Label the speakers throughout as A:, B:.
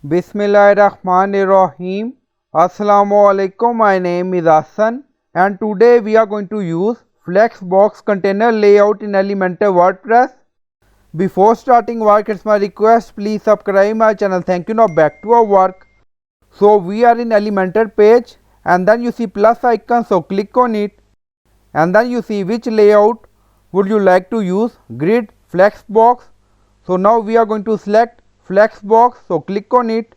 A: Bismillahirrahmanirrahim. Assalamu alaikum. My name is Hassan and today we are going to use Flexbox container layout in Elementor WordPress. Before starting work, it's my request, please subscribe my channel. Thank you. Now back to our work. So we are in Elementor page and then you see plus icon, so click on it and then you see which layout would you like to use, grid, Flexbox. So now we are going to select Flexbox, so click on it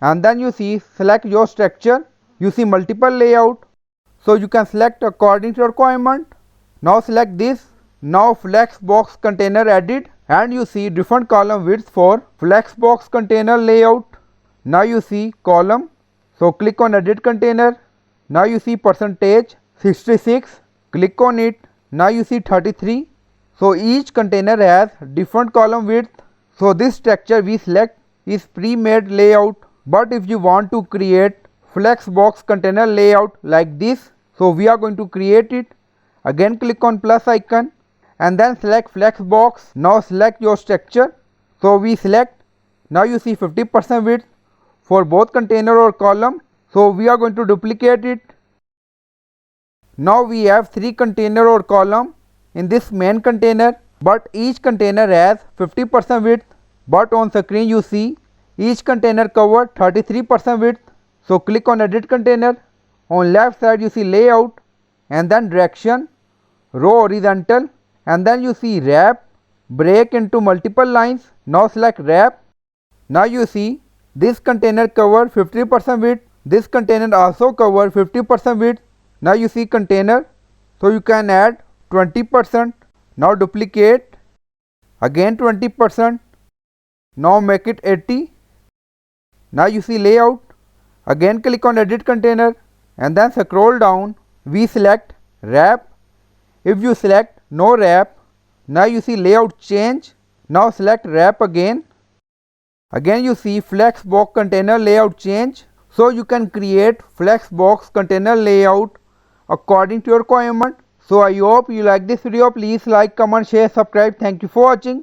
A: and then you see select your structure. You see multiple layout, so you can select according to your requirement. Now select this. Now Flexbox container added and you see different column width for Flexbox container layout. Now you see column, so click on edit container. Now you see percentage 66, click on it. Now you see 33. So each container has different column width. So this structure we select is pre-made layout, but if you want to create Flexbox container layout like this, so we are going to create it. Again click on plus icon and then select Flexbox. Now select your structure, so we select. Now you see 50% width for both container or column, so we are going to duplicate it. Now we have 3 container or column in this main container, but each container has 50% width, but on screen you see each container covered 33% width. So click on edit container. On left side you see layout and then direction, row horizontal, and then you see wrap, break into multiple lines. Now select wrap. Now you see this container covered 50% width, this container also covered 50% width. Now you see container, so you can add 20%. Now duplicate, again 20%. Now make it 80. Now you see layout. Again click on edit container and then scroll down. We select wrap. If you select no wrap, now you see layout change. Now select wrap again. Again you see Flexbox container layout change. So you can create Flexbox container layout according to your requirement. So I hope you like this video. Please like, comment, share, subscribe. Thank you for watching.